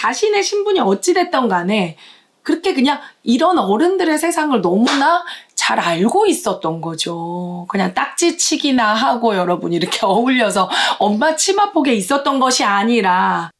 자신의 신분이 어찌됐던 간에 그렇게 그냥 이런 어른들의 세상을 너무나 잘 알고 있었던 거죠. 그냥 딱지치기나 하고 여러분 이렇게 어울려서 엄마 치마폭에 있었던 것이 아니라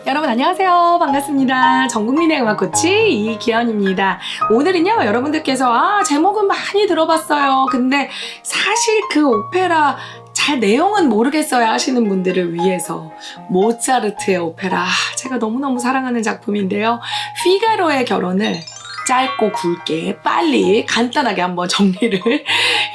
여러분 안녕하세요. 반갑습니다. 전국민의 음악 코치 이기현입니다. 오늘은요 여러분들께서 제목은 많이 들어봤어요. 근데 사실 그 오페라 잘 내용은 모르겠어요 하시는 분들을 위해서 모차르트의 오페라 제가 너무너무 사랑하는 작품인데요. 피가로의 결혼을 짧고 굵게 빨리 간단하게 한번 정리를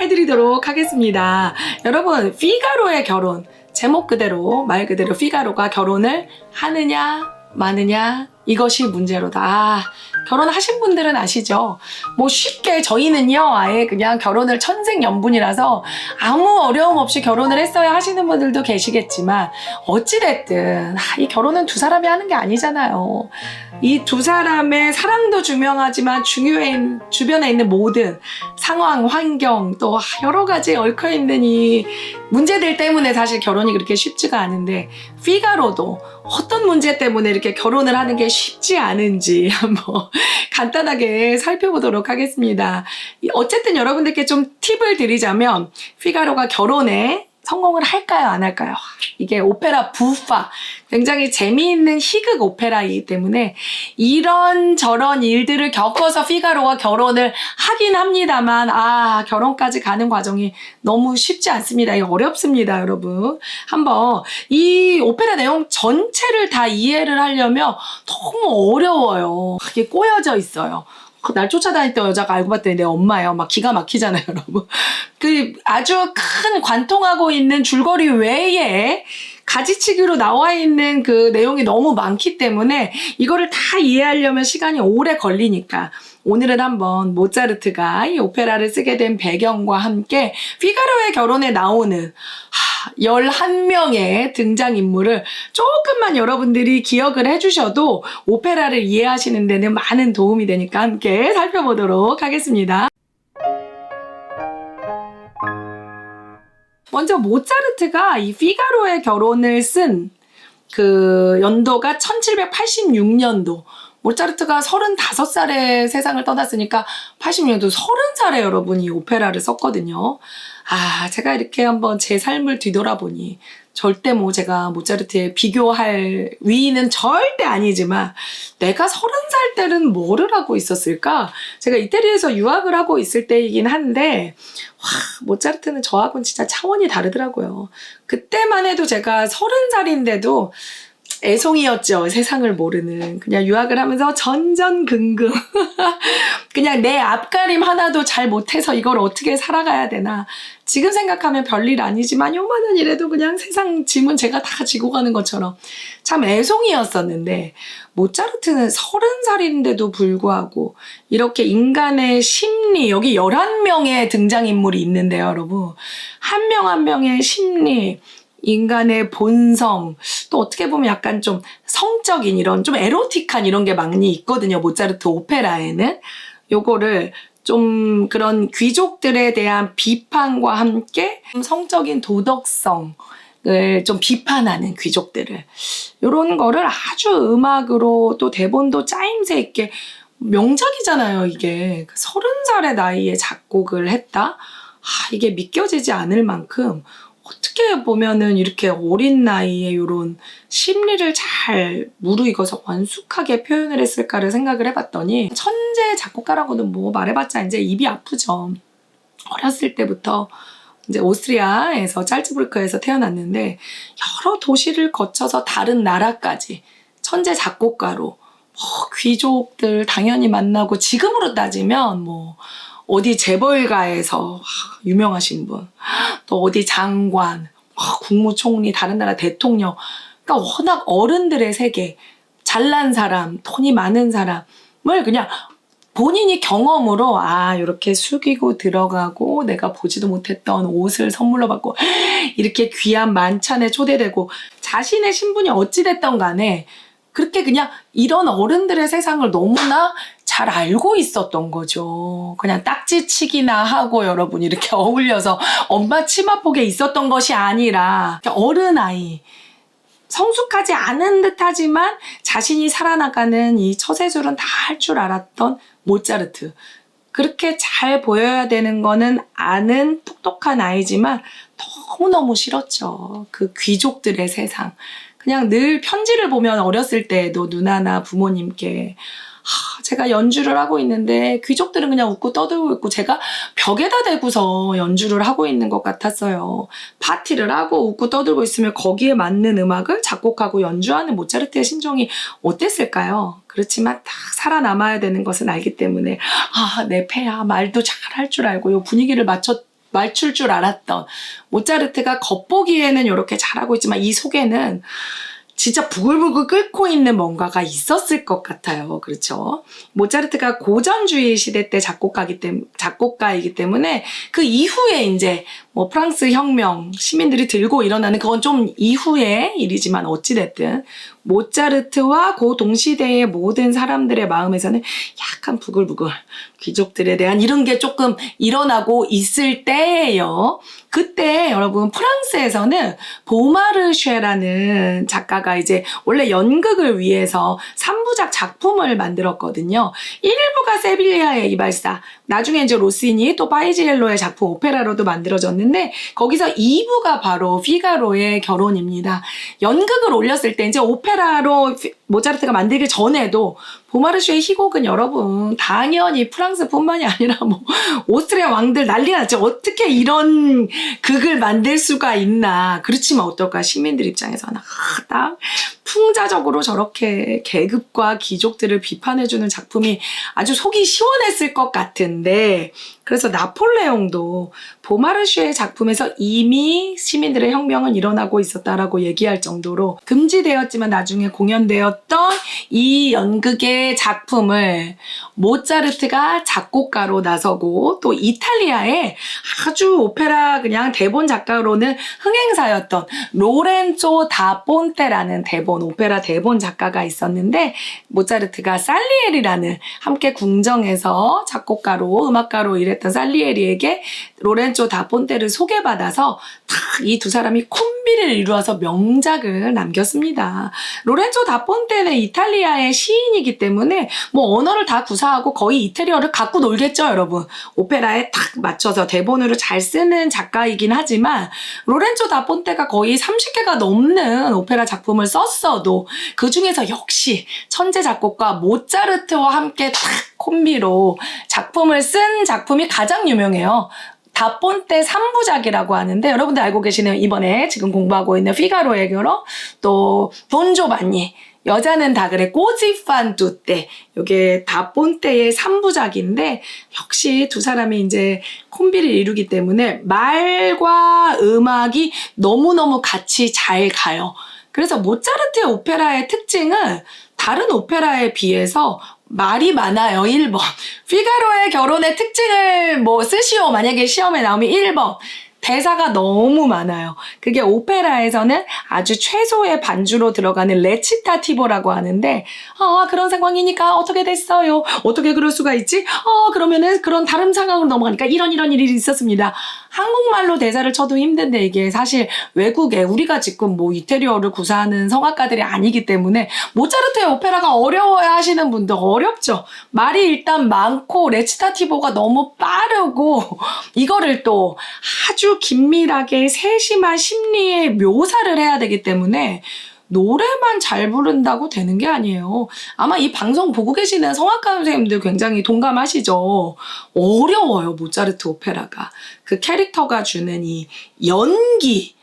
해드리도록 하겠습니다. 여러분 피가로의 결혼 제목 그대로 말 그대로 피가로가 결혼을 하느냐 마느냐 이것이 문제로다. 결혼하신 분들은 아시죠? 뭐 쉽게 저희는요 아예 그냥 결혼을 천생연분이라서 아무 어려움 없이 결혼을 했어야 하시는 분들도 계시겠지만 어찌됐든 이 결혼은 두 사람이 하는 게 아니잖아요. 이 두 사람의 사랑도 중요하지만 주변에 있는 모든 상황, 환경 또 여러 가지 얽혀있는 이 문제들 때문에 사실 결혼이 그렇게 쉽지가 않은데 피가로도 어떤 문제 때문에 이렇게 결혼을 하는 게 쉽지 않은지 한번 간단하게 살펴보도록 하겠습니다. 어쨌든 여러분들께 좀 팁을 드리자면 피가로가 결혼에 성공을 할까요 안 할까요? 이게 오페라 부파 굉장히 재미있는 희극 오페라이기 때문에 이런저런 일들을 겪어서 피가로가 결혼을 하긴 합니다만 결혼까지 가는 과정이 너무 쉽지 않습니다. 이게 어렵습니다 여러분. 한번 이 오페라 내용 전체를 다 이해를 하려면 너무 어려워요. 이게 꼬여져 있어요. 날 쫓아다녔던 여자가 알고 봤더니 내 엄마예요. 막 기가 막히잖아요, 여러분. 그 아주 큰 관통하고 있는 줄거리 외에 가지치기로 나와 있는 그 내용이 너무 많기 때문에 이거를 다 이해하려면 시간이 오래 걸리니까 오늘은 한번 모차르트가 이 오페라를 쓰게 된 배경과 함께 피가로의 결혼에 나오는 11명의 등장인물을 조금만 여러분들이 기억을 해주셔도 오페라를 이해하시는 데는 많은 도움이 되니까 함께 살펴보도록 하겠습니다. 먼저 모차르트가 이 피가로의 결혼을 쓴 그 연도가 1786년도. 모차르트가 35살에 세상을 떠났으니까 86년도 30살에 여러분이 이 오페라를 썼거든요. 제가 이렇게 한번 제 삶을 뒤돌아보니 절대 뭐 제가 모차르트에 비교할 위인은 절대 아니지만 내가 30살 때는 뭐를 하고 있었을까? 제가 이태리에서 유학을 하고 있을 때이긴 한데 모차르트는 저하고는 진짜 차원이 다르더라고요. 그때만 해도 제가 30살인데도 애송이였죠. 세상을 모르는. 그냥 유학을 하면서 전전긍긍. 그냥 내 앞가림 하나도 잘 못해서 이걸 어떻게 살아가야 되나. 지금 생각하면 별일 아니지만 요만한 일에도 그냥 세상 짐은 제가 다 지고 가는 것처럼 참 애송이였었는데 모차르트는 30살인데도 불구하고 이렇게 인간의 심리, 여기 11명의 등장인물이 있는데요, 여러분. 한 명 한 명의 심리, 인간의 본성, 또 어떻게 보면 약간 좀 성적인 이런 좀 에로틱한 이런 게 많이 있거든요. 모차르트 오페라에는. 요거를 좀 그런 귀족들에 대한 비판과 함께 성적인 도덕성을 좀 비판하는 귀족들을 요런 거를 아주 음악으로 또 대본도 짜임새 있게 명작이잖아요. 이게 30살의 나이에 작곡을 했다? 이게 믿겨지지 않을 만큼 어떻게 보면은 이렇게 어린 나이에 이런 심리를 잘 무르익어서 완숙하게 표현을 했을까를 생각을 해봤더니 천재 작곡가라고는 뭐 말해봤자 이제 입이 아프죠. 어렸을 때부터 이제 오스트리아에서 짤츠부르크에서 태어났는데 여러 도시를 거쳐서 다른 나라까지 천재 작곡가로 귀족들 당연히 만나고 지금으로 따지면 뭐 어디 재벌가에서 유명하신 분, 또 어디 장관, 국무총리, 다른 나라 대통령, 그러니까 워낙 어른들의 세계, 잘난 사람, 돈이 많은 사람을 그냥 본인이 경험으로 이렇게 숙이고 들어가고 내가 보지도 못했던 옷을 선물로 받고 이렇게 귀한 만찬에 초대되고 자신의 신분이 어찌됐던 간에 그렇게 그냥 이런 어른들의 세상을 너무나 잘 잘 알고 있었던 거죠. 그냥 딱지치기나 하고 여러분 이렇게 어울려서 엄마 치마폭에 있었던 것이 아니라 어른아이, 성숙하지 않은 듯하지만 자신이 살아나가는 이 처세술은 다 할 줄 알았던 모차르트. 그렇게 잘 보여야 되는 거는 아는 똑똑한 아이지만 너무너무 싫었죠. 그 귀족들의 세상. 그냥 늘 편지를 보면 어렸을 때에도 누나나 부모님께 제가 연주를 하고 있는데 귀족들은 그냥 웃고 떠들고 있고 제가 벽에다 대고서 연주를 하고 있는 것 같았어요. 파티를 하고 웃고 떠들고 있으면 거기에 맞는 음악을 작곡하고 연주하는 모차르트의 심정이 어땠을까요? 그렇지만 딱 살아남아야 되는 것은 알기 때문에 내 폐야 말도 잘 할 줄 알고 요 분위기를 맞출 줄 알았던 모차르트가 겉보기에는 이렇게 잘하고 있지만 이 속에는 진짜 부글부글 끓고 있는 뭔가가 있었을 것 같아요. 그렇죠? 모차르트가 고전주의 시대 때 작곡가이기 때문에 그 이후에 이제 뭐 프랑스 혁명, 시민들이 들고 일어나는 그건 좀 이후의 일이지만 어찌됐든 모차르트와 그 동시대의 모든 사람들의 마음에서는 약간 부글부글 귀족들에 대한 이런 게 조금 일어나고 있을 때예요. 그때 여러분 프랑스에서는 보마르쉐라는 작가가 이제 원래 연극을 위해서 3부작 작품을 만들었거든요. 1부가 세빌리아의 이발사, 나중에 이제 로시니 또 파이지엘로의 작품 오페라로도 만들어졌는데 거기서 2부가 바로 피가로의 결혼입니다. 연극을 올렸을 때 이제 오페라로 모차르트가 만들기 전에도 보마르쉐의 희곡은 여러분 당연히 프랑스뿐만이 아니라 뭐 오스트리아 왕들 난리 났죠. 어떻게 이런 극을 만들 수가 있나. 그렇지만 어떨까 시민들 입장에서는 딱 풍자적으로 저렇게 계급과 귀족들을 비판해주는 작품이 아주 속이 시원했을 것 같은데 그래서 나폴레옹도 보마르쉐의 작품에서 이미 시민들의 혁명은 일어나고 있었다라고 얘기할 정도로 금지되었지만 나중에 공연되었던 이 연극의 작품을 모차르트가 작곡가로 나서고 또 이탈리아의 아주 오페라 그냥 대본 작가로는 흥행사였던 로렌조 다 폰테라는 오페라 대본 작가가 있었는데 모차르트가 살리에리라는 함께 궁정에서 작곡가로 음악가로 일했던 살리에리에게 로렌조 다 폰테를 소개받아서 이 두 사람이 콤비를 이루어서 명작을 남겼습니다. 로렌조 다 폰테는 이탈리아의 시인이기 때문에 뭐 언어를 다 구사하고 거의 이태리어를 갖고 놀겠죠, 여러분. 오페라에 딱 맞춰서 대본으로 잘 쓰는 작가이긴 하지만 로렌조 다 폰테가 거의 30개가 넘는 오페라 작품을 썼어도 그 중에서 역시 천재 작곡가 모차르트와 함께 딱 콤비로 작품을 쓴 작품이 가장 유명해요. 다폰테 3부작이라고 하는데 여러분들 알고 계시는 이번에 지금 공부하고 있는 피가로의 결혼 또 돈조반니 여자는 다 그래 꼬지판 두떼 이게 다폰테의 3부작인데 역시 두 사람이 이제 콤비를 이루기 때문에 말과 음악이 너무너무 같이 잘 가요. 그래서 모차르트의 오페라의 특징은 다른 오페라에 비해서 말이 많아요. 1번. 피가로의 결혼의 특징을 뭐 쓰시오. 만약에 시험에 나오면 1번. 대사가 너무 많아요. 그게 오페라에서는 아주 최소의 반주로 들어가는 레치타티보라고 하는데 그런 상황이니까 어떻게 됐어요? 어떻게 그럴 수가 있지? 그러면은 그런 다른 상황으로 넘어가니까 이런 일이 있었습니다. 한국말로 대사를 쳐도 힘든데 이게 사실 외국에 우리가 지금 뭐 이태리어를 구사하는 성악가들이 아니기 때문에 모차르트의 오페라가 어려워야 하시는 분들 어렵죠. 말이 일단 많고 레치타티보가 너무 빠르고 이거를 또 아주 긴밀하게 세심한 심리의 묘사를 해야 되기 때문에 노래만 잘 부른다고 되는 게 아니에요. 아마 이 방송 보고 계시는 성악가 선생님들 굉장히 동감하시죠? 어려워요, 모차르트 오페라가. 그 캐릭터가 주는 이 연기,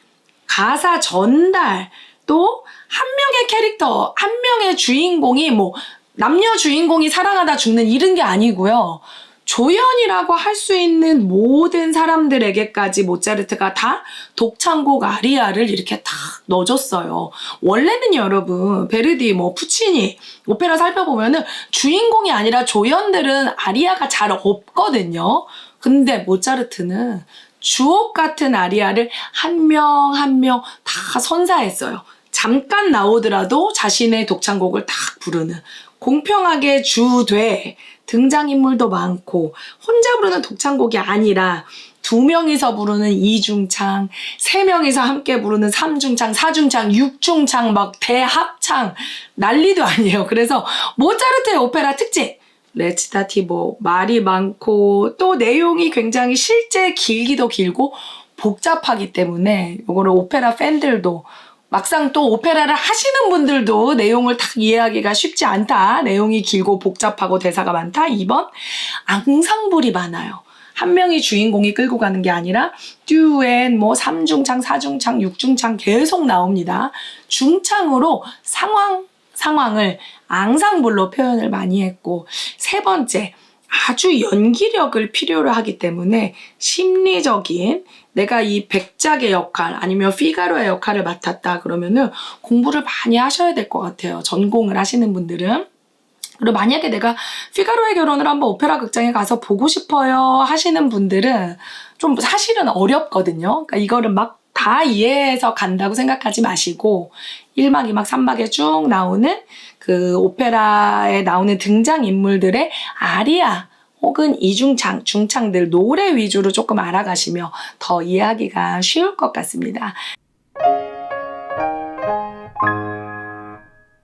가사 전달, 또 한 명의 캐릭터, 한 명의 주인공이 뭐 남녀 주인공이 사랑하다 죽는 이런 게 아니고요. 조연이라고 할 수 있는 모든 사람들에게까지 모차르트가 다 독창곡 아리아를 이렇게 딱 넣어줬어요. 원래는 여러분 베르디 뭐 푸치니 오페라 살펴보면은 주인공이 아니라 조연들은 아리아가 잘 없거든요. 근데 모차르트는 주옥 같은 아리아를 한 명 한 명 다 선사했어요. 잠깐 나오더라도 자신의 독창곡을 딱 부르는 공평하게 주되 등장인물도 많고 혼자 부르는 독창곡이 아니라 2명이서 부르는 2중창, 3명이서 함께 부르는 3중창, 4중창, 6중창, 막 대합창 난리도 아니에요. 그래서 모차르트의 오페라 특징! 레치타티보, 말이 많고 또 내용이 굉장히 실제 길기도 길고 복잡하기 때문에 이거를 오페라 팬들도 막상 또 오페라를 하시는 분들도 내용을 딱 이해하기가 쉽지 않다. 내용이 길고 복잡하고 대사가 많다. 2번, 앙상블이 많아요. 한 명이 주인공이 끌고 가는 게 아니라 듀엣, 뭐 3중창, 4중창, 6중창 계속 나옵니다. 중창으로 상황을 앙상블로 표현을 많이 했고, 3번째, 아주 연기력을 필요로 하기 때문에 심리적인 내가 이 백작의 역할 아니면 피가로의 역할을 맡았다 그러면은 공부를 많이 하셔야 될 것 같아요. 전공을 하시는 분들은. 그리고 만약에 내가 피가로의 결혼을 한번 오페라 극장에 가서 보고 싶어요 하시는 분들은 좀 사실은 어렵거든요. 그러니까 이거를 막 다 이해해서 간다고 생각하지 마시고 1막, 2막, 3막에 쭉 나오는 그 오페라에 나오는 등장인물들의 아리아 혹은 이중창, 중창들 노래 위주로 조금 알아가시면 더 이해하기가 쉬울 것 같습니다.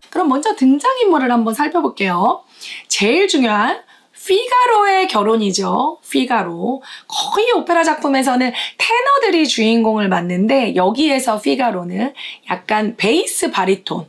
그럼 먼저 등장인물을 한번 살펴볼게요. 제일 중요한 피가로의 결혼이죠. 피가로. 거의 오페라 작품에서는 테너들이 주인공을 맡는데 여기에서 피가로는 약간 베이스 바리톤,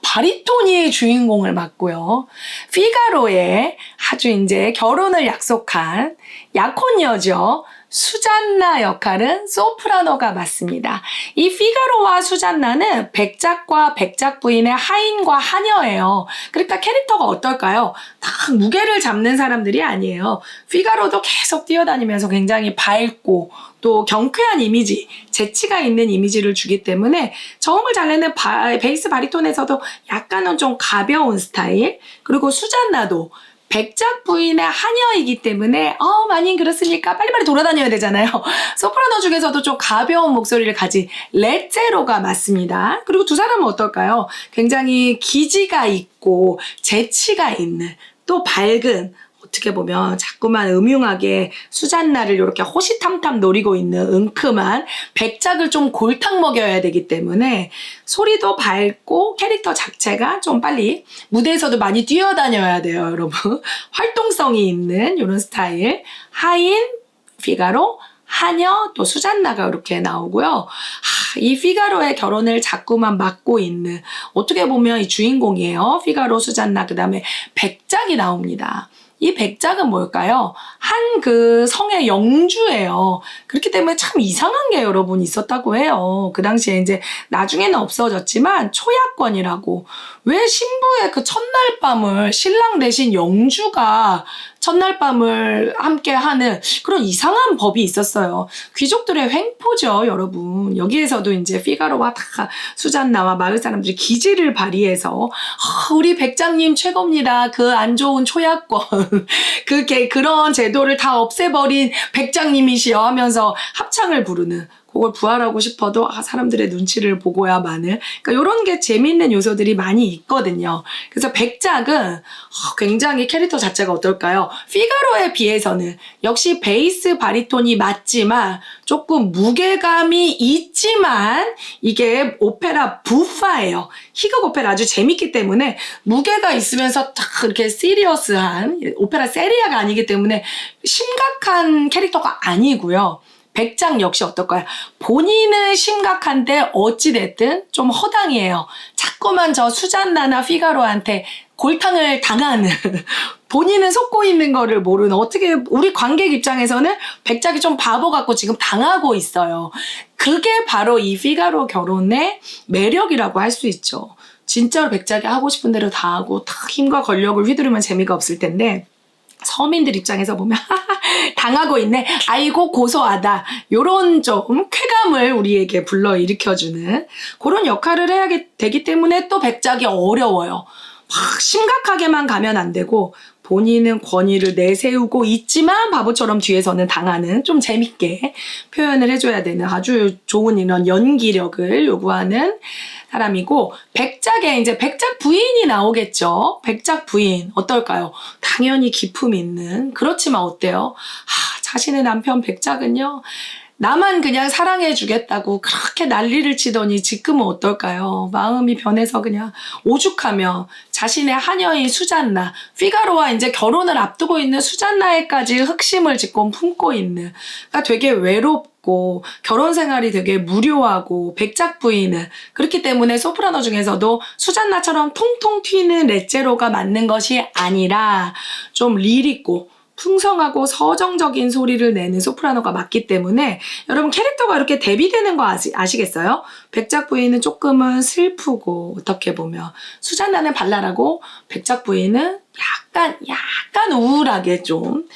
바리톤이 주인공을 맡고요. 피가로의 아주 이제 결혼을 약속한 약혼녀죠. 수잔나 역할은 소프라노가 맡습니다. 이 피가로와 수잔나는 백작과 백작 부인의 하인과 하녀예요. 그러니까 캐릭터가 어떨까요? 딱 무게를 잡는 사람들이 아니에요. 피가로도 계속 뛰어다니면서 굉장히 밝고 또 경쾌한 이미지, 재치가 있는 이미지를 주기 때문에 저음을 잘 내는 베이스 바리톤에서도 약간은 좀 가벼운 스타일, 그리고 수잔나도 백작 부인의 하녀이기 때문에 마님 그렇습니까? 빨리빨리 돌아다녀야 되잖아요. 소프라노 중에서도 좀 가벼운 목소리를 가진 레제로가 맡습니다. 그리고 두 사람은 어떨까요? 굉장히 기지가 있고 재치가 있는 또 밝은, 어떻게 보면 자꾸만 음흉하게 수잔나를 이렇게 호시탐탐 노리고 있는 은큼한 백작을 좀 골탕 먹여야 되기 때문에 소리도 밝고 캐릭터 자체가 좀 빨리 무대에서도 많이 뛰어다녀야 돼요, 여러분. 활동성이 있는 이런 스타일. 하인, 피가로, 하녀, 또 수잔나가 이렇게 나오고요. 이 피가로의 결혼을 자꾸만 맡고 있는, 어떻게 보면 이 주인공이에요. 피가로, 수잔나, 그 다음에 백작이 나옵니다. 이 백작은 뭘까요? 한 그 성의 영주예요. 그렇기 때문에 참 이상한 게 여러분 있었다고 해요. 그 당시에 이제 나중에는 없어졌지만 초야권이라고, 왜 신부의 그 첫날 밤을 신랑 대신 영주가 첫날 밤을 함께 하는 그런 이상한 법이 있었어요. 귀족들의 횡포죠, 여러분. 여기에서도 이제 피가로와 다 수잔나와 마을 사람들이 기지를 발휘해서 우리 백장님 최고입니다. 그 안 좋은 초야권 그런 제도를 다 없애버린 백장님이시여 하면서 합창을 부르는, 그걸 부활하고 싶어도 사람들의 눈치를 보고야만은, 그러니까 이런 게 재미있는 요소들이 많이 있거든요. 그래서 백작은 굉장히 캐릭터 자체가 어떨까요? 피가로에 비해서는 역시 베이스 바리톤이 맞지만 조금 무게감이 있지만 이게 오페라 부파예요. 희극 오페라 아주 재밌기 때문에 무게가 있으면서 딱 이렇게 시리어스한 오페라 세리아가 아니기 때문에 심각한 캐릭터가 아니고요. 백작 역시 어떨까요? 본인은 심각한데 어찌됐든 좀 허당이에요. 자꾸만 저 수잔나나 피가로한테 골탕을 당하는 본인은 속고 있는 거를 모르는, 어떻게 우리 관객 입장에서는 백작이 좀 바보 같고 지금 당하고 있어요. 그게 바로 이 피가로 결혼의 매력이라고 할 수 있죠. 진짜로 백작이 하고 싶은 대로 다 하고 다 힘과 권력을 휘두르면 재미가 없을 텐데 서민들 입장에서 보면 당하고 있네, 아이고 고소하다, 요런 좀 쾌감을 우리에게 불러일으켜주는 그런 역할을 해야 되기 때문에 또 백작이 어려워요. 막 심각하게만 가면 안 되고 본인은 권위를 내세우고 있지만 바보처럼 뒤에서는 당하는, 좀 재밌게 표현을 해줘야 되는 아주 좋은 이런 연기력을 요구하는 사람이고, 백작에 이제 백작 부인이 나오겠죠. 백작 부인 어떨까요? 당연히 기품 있는, 그렇지만 어때요? 자신의 남편 백작은요, 나만 그냥 사랑해주겠다고 그렇게 난리를 치더니 지금은 어떨까요? 마음이 변해서 그냥 오죽하며 자신의 하녀인 수잔나, 피가로와 이제 결혼을 앞두고 있는 수잔나에까지 흑심을 짓고 품고 있는, 그러니까 되게 외롭고 결혼 생활이 되게 무료하고, 백작 부인은 그렇기 때문에 소프라노 중에서도 수잔나처럼 통통 튀는 레제로가 맞는 것이 아니라 좀 리리고 풍성하고 서정적인 소리를 내는 소프라노가 맞기 때문에, 여러분 캐릭터가 이렇게 대비되는 거 아시겠어요? 백작 부인은 조금은 슬프고, 어떻게 보면 수잔나는 발랄하고 백작 부인은 약간 우울하게 좀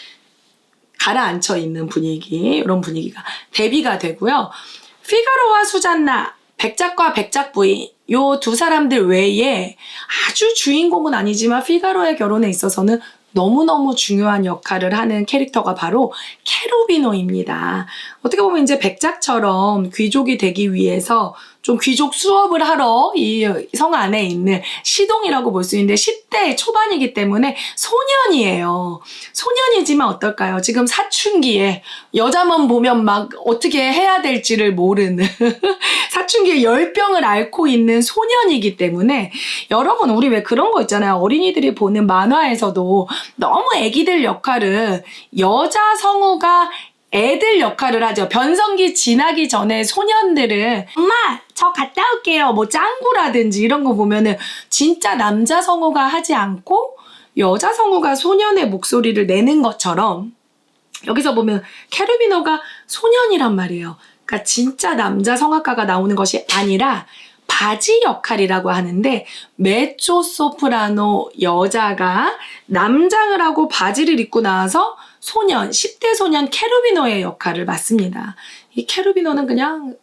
가라앉혀 있는 분위기, 이런 분위기가 대비가 되고요. 피가로와 수잔나, 백작과 백작 부인, 요 두 사람들 외에 아주 주인공은 아니지만 피가로의 결혼에 있어서는 너무너무 중요한 역할을 하는 캐릭터가 바로 케루비노입니다. 어떻게 보면 이제 백작처럼 귀족이 되기 위해서 좀 귀족 수업을 하러 이 성 안에 있는 시동이라고 볼 수 있는데, 10대 초반이기 때문에 소년이에요. 소년이지만 어떨까요? 지금 사춘기에 여자만 보면 막 어떻게 해야 될지를 모르는 사춘기에 열병을 앓고 있는 소년이기 때문에, 여러분 우리 왜 그런 거 있잖아요. 어린이들이 보는 만화에서도 너무 애기들 역할은 여자 성우가 애들 역할을 하죠. 변성기 지나기 전에 소년들은 엄마 저 갔다 올게요, 뭐 짱구라든지 이런 거 보면은 진짜 남자 성우가 하지 않고 여자 성우가 소년의 목소리를 내는 것처럼, 여기서 보면 케르비노가 소년이란 말이에요. 그러니까 진짜 남자 성악가가 나오는 것이 아니라 바지 역할이라고 하는데, 메조 소프라노 여자가 남장을 하고 바지를 입고 나와서 소년, 10대 소년 케루비노의 역할을 맡습니다. 이 케루비노는 그냥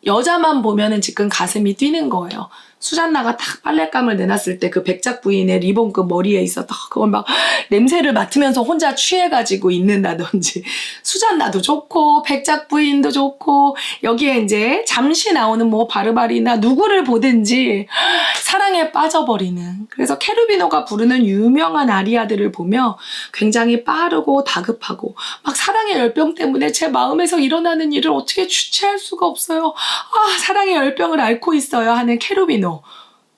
여자만 보면은 지금 가슴이 뛰는 거예요. 수잔나가 딱 빨랫감을 내놨을 때 그 백작 부인의 리본 그 머리에 있었던 그걸 막 냄새를 맡으면서 혼자 취해가지고 있는다든지, 수잔나도 좋고 백작 부인도 좋고, 여기에 이제 잠시 나오는 뭐 바르바리나 누구를 보든지 사랑에 빠져버리는, 그래서 케루비노가 부르는 유명한 아리아들을 보며 굉장히 빠르고 다급하고, 막 사랑의 열병 때문에 제 마음에서 일어나는 일을 어떻게 주체할 수가 없어요. 사랑의 열병을 앓고 있어요 하는 케루비노.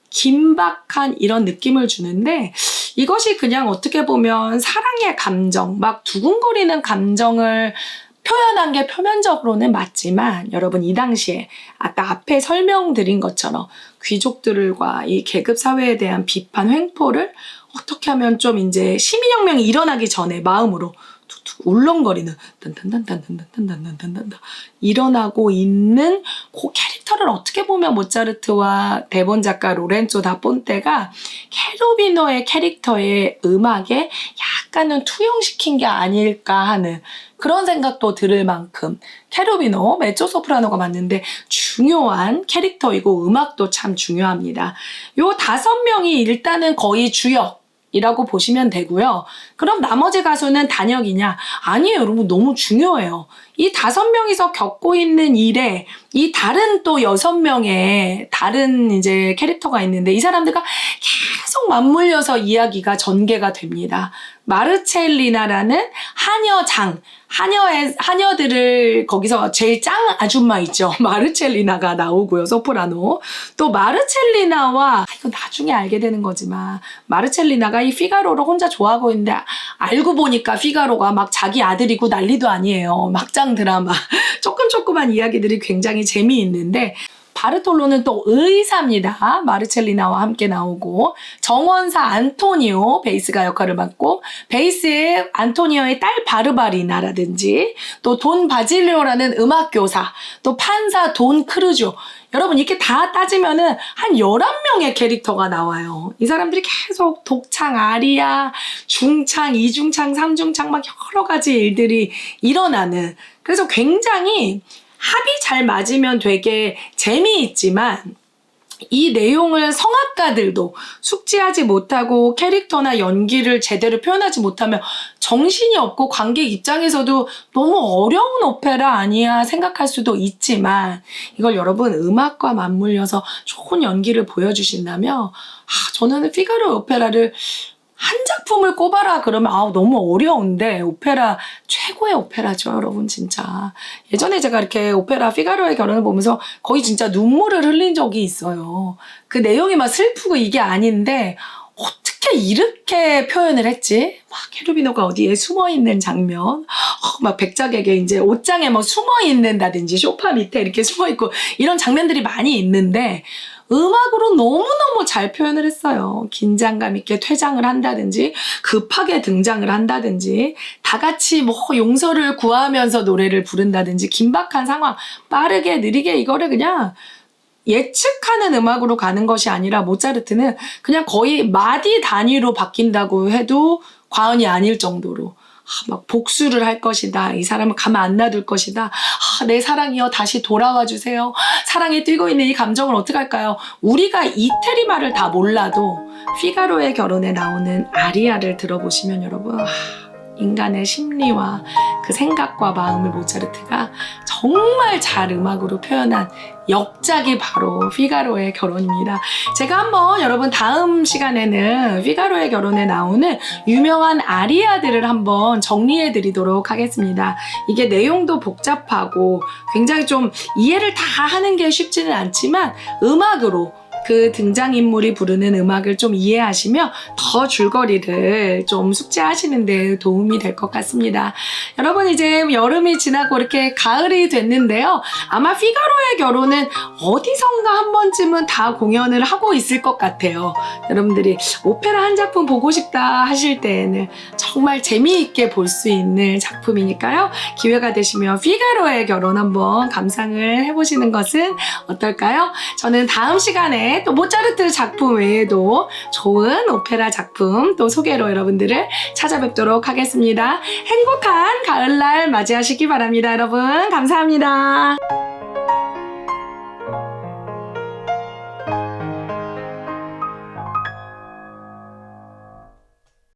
긴박한 이런 느낌을 주는데, 이것이 그냥 어떻게 보면 사랑의 감정, 막 두근거리는 감정을 표현한 게 표면적으로는 맞지만, 여러분 이 당시에 아까 앞에 설명드린 것처럼 귀족들과 이 계급 사회에 대한 비판 횡포를 어떻게 하면 좀 이제 시민혁명이 일어나기 전에 마음으로 툭툭 울렁거리는 단단단단단단단단단단 일어나고 있는 그 캐릭터를 어떻게 보면 모차르트와 대본 작가 로렌조 다 폰테가 케루비노의 캐릭터의 음악에 약간은 투영시킨 게 아닐까 하는 그런 생각도 들을 만큼, 케루비노 메조소프라노가 맞는데 중요한 캐릭터이고 음악도 참 중요합니다. 요 5명이 일단은 거의 주역 이라고 보시면 되고요. 그럼 나머지 가수는 단역이냐? 아니에요, 여러분. 너무 중요해요. 이 5명이서 겪고 있는 일에 이 다른 또 6명의 다른 이제 캐릭터가 있는데, 이 사람들과 계속 맞물려서 이야기가 전개가 됩니다. 마르첼리나라는 하녀들을 거기서 제일 짱 아줌마 있죠. 마르첼리나가 나오고요. 소프라노. 또 마르첼리나와, 이거 나중에 알게 되는 거지만, 마르첼리나가 이 피가로를 혼자 좋아하고 있는데 알고 보니까 피가로가 막 자기 아들이고 난리도 아니에요. 막장 드라마. 조금한 이야기들이 굉장히 재미있는데, 바르톨로는 또 의사입니다. 마르첼리나와 함께 나오고, 정원사 안토니오 베이스가 역할을 맡고, 베이스에 안토니오의 딸 바르바리나라든지, 또 돈 바질리오라는 음악교사, 또 판사 돈 크루조. 여러분 이렇게 다 따지면은 한 11명의 캐릭터가 나와요. 이 사람들이 계속 독창, 아리아, 중창, 이중창, 삼중창 막 여러 가지 일들이 일어나는, 그래서 굉장히 합이 잘 맞으면 되게 재미있지만, 이 내용을 성악가들도 숙지하지 못하고 캐릭터나 연기를 제대로 표현하지 못하면 정신이 없고 관객 입장에서도 너무 어려운 오페라 아니야 생각할 수도 있지만 이걸 여러분 음악과 맞물려서 좋은 연기를 보여주신다면 저는 피가로 오페라를 한 작품을 꼽아라 그러면 너무 어려운데 오페라 최고의 오페라죠 여러분 진짜. 예전에 제가 이렇게 오페라 피가로의 결혼을 보면서 거의 진짜 눈물을 흘린 적이 있어요. 그 내용이 막 슬프고 이게 아닌데 어떻게 이렇게 표현을 했지? 막 케루비노가 어디에 숨어 있는 장면, 막 백작에게 이제 옷장에 막 숨어 있는다든지 소파 밑에 이렇게 숨어 있고 이런 장면들이 많이 있는데 음악으로 너무너무 잘 표현을 했어요. 긴장감 있게 퇴장을 한다든지 급하게 등장을 한다든지 다 같이 뭐 용서를 구하면서 노래를 부른다든지 긴박한 상황 빠르게 느리게 이거를 그냥 예측하는 음악으로 가는 것이 아니라 모차르트는 그냥 거의 마디 단위로 바뀐다고 해도 과언이 아닐 정도로 막 복수를 할 것이다. 이 사람을 가만 안 놔둘 것이다. 내 사랑이여 다시 돌아와 주세요. 사랑에 뛰고 있는 이 감정을 어떡할까요? 우리가 이태리말을 다 몰라도 피가로의 결혼에 나오는 아리아를 들어보시면 여러분 인간의 심리와 그 생각과 마음을 모차르트가 정말 잘 음악으로 표현한 역작이 바로 피가로의 결혼입니다. 제가 한번 여러분 다음 시간에는 피가로의 결혼에 나오는 유명한 아리아들을 한번 정리해 드리도록 하겠습니다. 이게 내용도 복잡하고 굉장히 좀 이해를 다 하는 게 쉽지는 않지만 음악으로 그 등장인물이 부르는 음악을 좀 이해하시면 더 줄거리를 좀 숙지하시는 데 도움이 될 것 같습니다. 여러분 이제 여름이 지나고 이렇게 가을이 됐는데요. 아마 피가로의 결혼은 어디선가 한 번쯤은 다 공연을 하고 있을 것 같아요. 여러분들이 오페라 한 작품 보고 싶다 하실 때에는 정말 재미있게 볼 수 있는 작품이니까요. 기회가 되시면 피가로의 결혼 한번 감상을 해보시는 것은 어떨까요? 저는 다음 시간에 또 모차르트 작품 외에도 좋은 오페라 작품 또 소개로 여러분들을 찾아뵙도록 하겠습니다. 행복한 가을날 맞이하시기 바랍니다. 여러분 감사합니다.